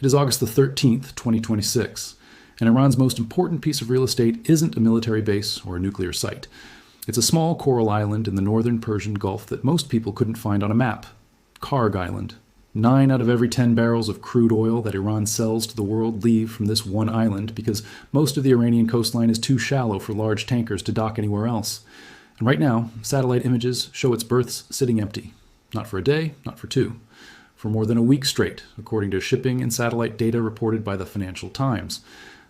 It is August the 13th, 2026, and Iran's most important piece of real estate isn't a military base or a nuclear site. It's a small coral island in the northern Persian Gulf that most people couldn't find on a map. Kharg Island. 9 out of every 10 barrels of crude oil that Iran sells to the world leave from this one island because most of the Iranian coastline is too shallow for large tankers to dock anywhere else. And right now, satellite images show its berths sitting empty. Not for a day, not for two. For more than a week straight, according to shipping and satellite data reported by the Financial Times.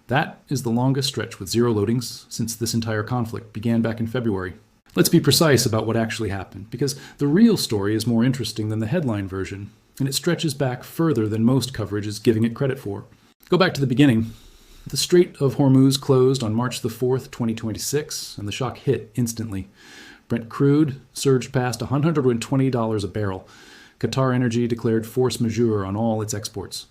That is the longest stretch with zero loadings since this entire conflict began back in February. Let's be precise about what actually happened, because the real story is more interesting than the headline version, and it stretches back further than most coverage is giving it credit for. Go back to the beginning. The Strait of Hormuz closed on March the 4th, 2026, and the shock hit instantly. Brent crude surged past $120 a barrel. Qatar Energy declared force majeure on all its exports.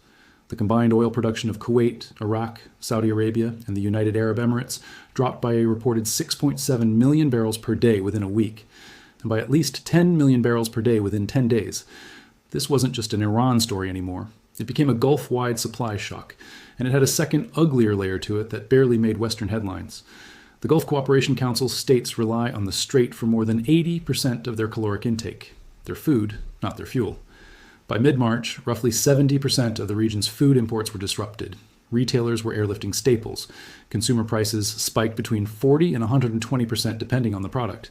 The combined oil production of Kuwait, Iraq, Saudi Arabia, and the United Arab Emirates dropped by a reported 6.7 million barrels per day within a week, and by at least 10 million barrels per day within 10 days. This wasn't just an Iran story anymore. It became a Gulf-wide supply shock, and it had a second, uglier layer to it that barely made Western headlines. The Gulf Cooperation Council states rely on the Strait for more than 80% of their caloric intake. Their food, not their fuel. By mid-March, roughly 70% of the region's food imports were disrupted. Retailers were airlifting staples. Consumer prices spiked between 40 and 120% depending on the product.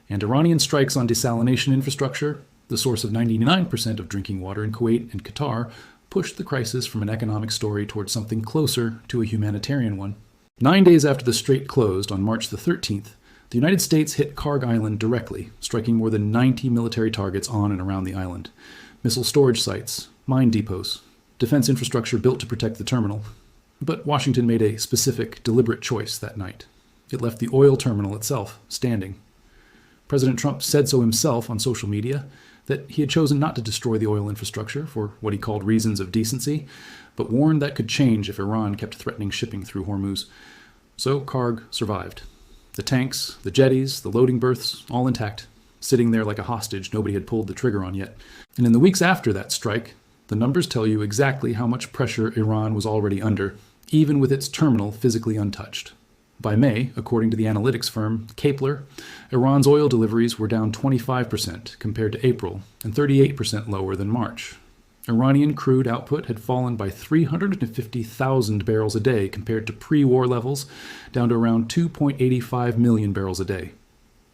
And Iranian strikes on desalination infrastructure, the source of 99% of drinking water in Kuwait and Qatar, pushed the crisis from an economic story towards something closer to a humanitarian one. 9 days after the strait closed on March the 13th, the United States hit Kharg Island directly, striking more than 90 military targets on and around the island. Missile storage sites, mine depots, defense infrastructure built to protect the terminal. But Washington made a specific, deliberate choice that night. It left the oil terminal itself standing. President Trump said so himself on social media, that he had chosen not to destroy the oil infrastructure for what he called reasons of decency, but warned that could change if Iran kept threatening shipping through Hormuz. So Kharg survived. The tanks, the jetties, the loading berths, all intact, sitting there like a hostage nobody had pulled the trigger on yet. And in the weeks after that strike, the numbers tell you exactly how much pressure Iran was already under, even with its terminal physically untouched. By May, according to the analytics firm Kepler, Iran's oil deliveries were down 25% compared to April and 38% lower than March. Iranian crude output had fallen by 350,000 barrels a day compared to pre-war levels, down to around 2.85 million barrels a day.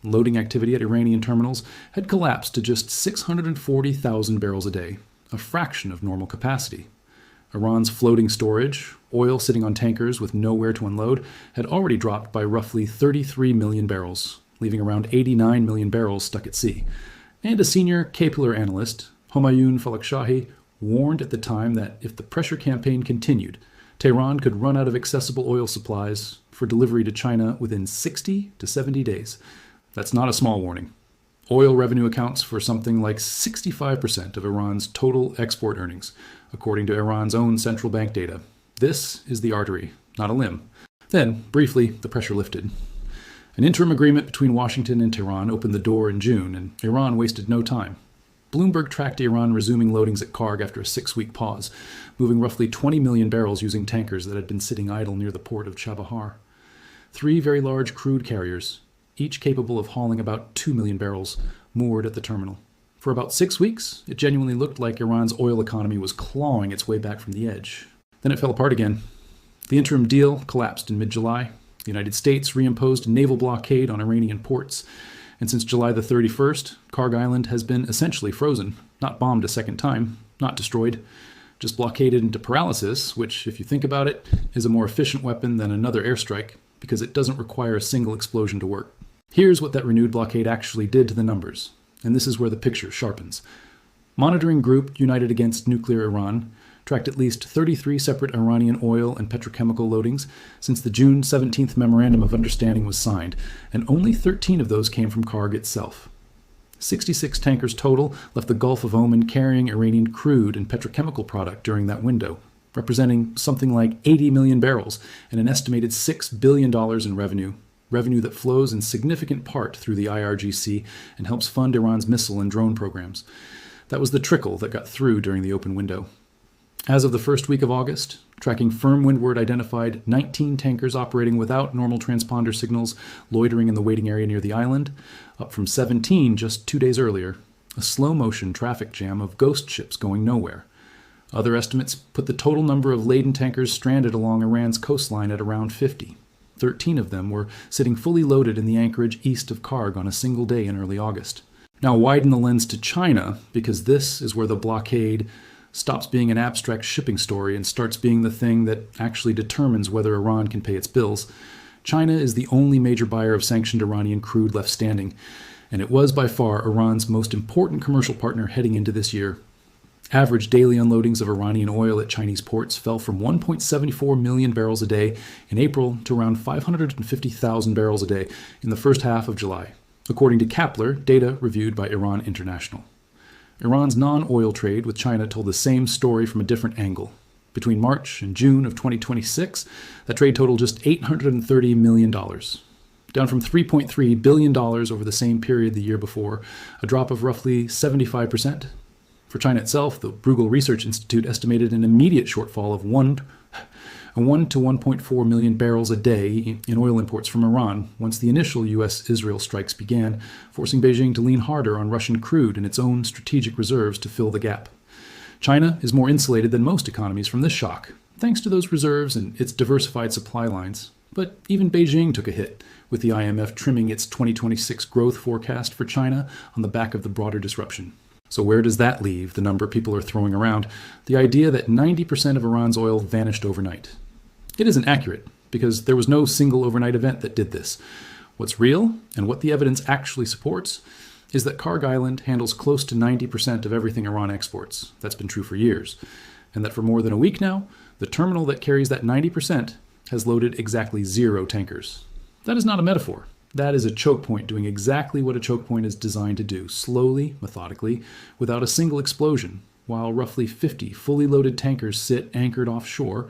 Loading activity at Iranian terminals had collapsed to just 640,000 barrels a day, a fraction of normal capacity. Iran's floating storage, oil sitting on tankers with nowhere to unload, had already dropped by roughly 33 million barrels, leaving around 89 million barrels stuck at sea. And a senior Kepler analyst, Homayoun Falakshari, warned at the time that if the pressure campaign continued, Tehran could run out of accessible oil supplies for delivery to China within 60 to 70 days. That's not a small warning. Oil revenue accounts for something like 65% of Iran's total export earnings, according to Iran's own central bank data. This is the artery, not a limb. Then, briefly, the pressure lifted. An interim agreement between Washington and Tehran opened the door in June, and Iran wasted no time. Bloomberg tracked Iran resuming loadings at Kharg after a 6-week pause, moving roughly 20 million barrels using tankers that had been sitting idle near the port of Chabahar. 3 very large crude carriers, each capable of hauling about 2 million barrels, moored at the terminal. For about 6 weeks, it genuinely looked like Iran's oil economy was clawing its way back from the edge. Then it fell apart again. The interim deal collapsed in mid-July. The United States reimposed a naval blockade on Iranian ports, and since July the 31st, Kharg Island has been essentially frozen, not bombed a second time, not destroyed, just blockaded into paralysis, which, if you think about it, is a more efficient weapon than another airstrike, because it doesn't require a single explosion to work. Here's what that renewed blockade actually did to the numbers, and this is where the picture sharpens. Monitoring Group United Against Nuclear Iran tracked at least 33 separate Iranian oil and petrochemical loadings since the June 17th Memorandum of Understanding was signed, and only 13 of those came from Kharg itself. 66 tankers total left the Gulf of Oman carrying Iranian crude and petrochemical product during that window, representing something like 80 million barrels and an estimated $6 billion in revenue that flows in significant part through the IRGC and helps fund Iran's missile and drone programs. That was the trickle that got through during the open window. As of the first week of August, tracking firm windward identified 19 tankers operating without normal transponder signals loitering in the waiting area near the island, up from 17 just 2 days earlier, a slow-motion traffic jam of ghost ships going nowhere. Other estimates put the total number of laden tankers stranded along Iran's coastline at around 50. 13 of them were sitting fully loaded in the anchorage east of Kharg on a single day in early August. Now widen the lens to China, because this is where the blockade stops being an abstract shipping story and starts being the thing that actually determines whether Iran can pay its bills. China is the only major buyer of sanctioned Iranian crude left standing, and it was by far Iran's most important commercial partner heading into this year. Average daily unloadings of Iranian oil at Chinese ports fell from 1.74 million barrels a day in April to around 550,000 barrels a day in the first half of July, according to Kapler, data reviewed by Iran International. Iran's non-oil trade with China told the same story from a different angle. Between March and June of 2026, that trade totaled just $830 million, down from $3.3 billion over the same period the year before, a drop of roughly 75%. For China itself, the Bruegel Research Institute estimated an immediate shortfall of 1 to 1.4 million barrels a day in oil imports from Iran once the initial U.S.-Israel strikes began, forcing Beijing to lean harder on Russian crude and its own strategic reserves to fill the gap. China is more insulated than most economies from this shock, thanks to those reserves and its diversified supply lines. But even Beijing took a hit, with the IMF trimming its 2026 growth forecast for China on the back of the broader disruption. So where does that leave the number people are throwing around? The idea that 90% of Iran's oil vanished overnight. It isn't accurate, because there was no single overnight event that did this. What's real, and what the evidence actually supports, is that Kharg Island handles close to 90% of everything Iran exports. That's been true for years. And that for more than a week now, the terminal that carries that 90% has loaded exactly 0 tankers. That is not a metaphor. That is a choke point doing exactly what a choke point is designed to do, slowly, methodically, without a single explosion, while roughly 50 fully loaded tankers sit anchored offshore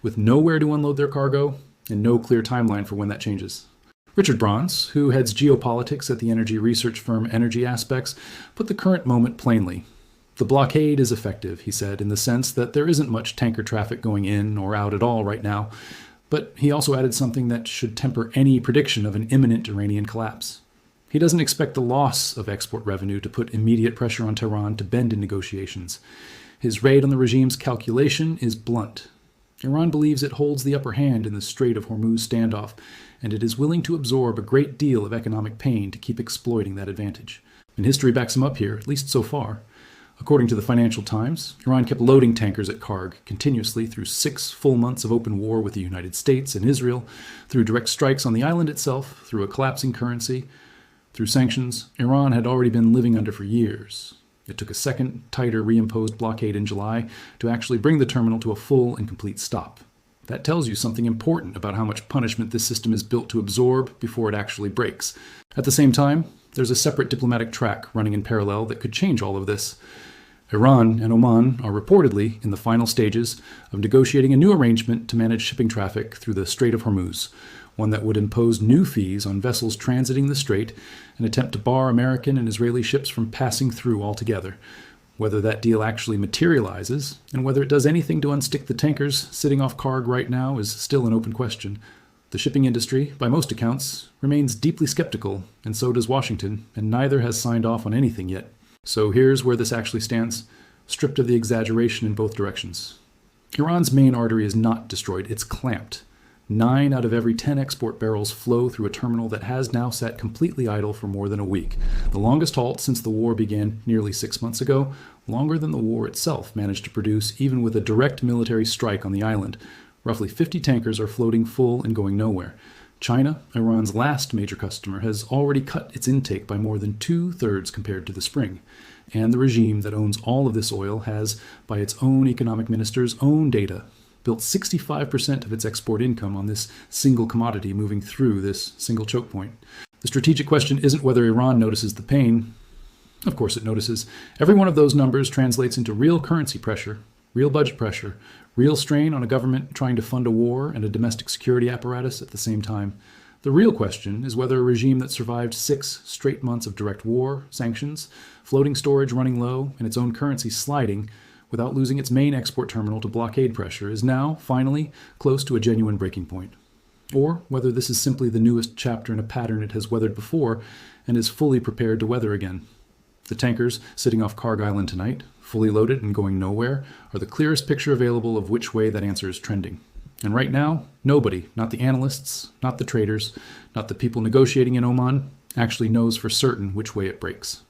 with nowhere to unload their cargo and no clear timeline for when that changes. Richard Brons, who heads geopolitics at the energy research firm Energy Aspects, put the current moment plainly. The blockade is effective, he said, in the sense that there isn't much tanker traffic going in or out at all right now. But he also added something that should temper any prediction of an imminent Iranian collapse. He doesn't expect the loss of export revenue to put immediate pressure on Tehran to bend in negotiations. His raid on the regime's calculation is blunt. Iran believes it holds the upper hand in the Strait of Hormuz standoff, and it is willing to absorb a great deal of economic pain to keep exploiting that advantage. And history backs him up here, at least so far. According to the Financial Times, Iran kept loading tankers at Kharg continuously through 6 full months of open war with the United States and Israel, through direct strikes on the island itself, through a collapsing currency, through sanctions Iran had already been living under for years. It took a second, tighter, reimposed blockade in July to actually bring the terminal to a full and complete stop. That tells you something important about how much punishment this system is built to absorb before it actually breaks. At the same time, there's a separate diplomatic track running in parallel that could change all of this. Iran and Oman are reportedly in the final stages of negotiating a new arrangement to manage shipping traffic through the Strait of Hormuz, one that would impose new fees on vessels transiting the strait and attempt to bar American and Israeli ships from passing through altogether. Whether that deal actually materializes, and whether it does anything to unstick the tankers sitting off Kharg right now, is still an open question. The shipping industry, by most accounts, remains deeply skeptical, and so does Washington, and neither has signed off on anything yet. So here's where this actually stands, stripped of the exaggeration in both directions. Iran's main artery is not destroyed, it's clamped. 9 out of every 10 export barrels flow through a terminal that has now sat completely idle for more than a week. The longest halt since the war began nearly 6 months ago, longer than the war itself managed to produce even with a direct military strike on the island. Roughly 50 tankers are floating full and going nowhere. China, Iran's last major customer, has already cut its intake by more than 2/3 compared to the spring. And the regime that owns all of this oil has, by its own economic minister's own data, built 65% of its export income on this single commodity moving through this single choke point. The strategic question isn't whether Iran notices the pain. Of course it notices. Every one of those numbers translates into real currency pressure, real budget pressure, real strain on a government trying to fund a war and a domestic security apparatus at the same time. The real question is whether a regime that survived 6 straight months of direct war, sanctions, floating storage running low, and its own currency sliding, without losing its main export terminal to blockade pressure, is now, finally, close to a genuine breaking point. Or whether this is simply the newest chapter in a pattern it has weathered before and is fully prepared to weather again. The tankers sitting off Kharg Island tonight, fully loaded and going nowhere, are the clearest picture available of which way that answer is trending. And right now, nobody, not the analysts, not the traders, not the people negotiating in Oman, actually knows for certain which way it breaks.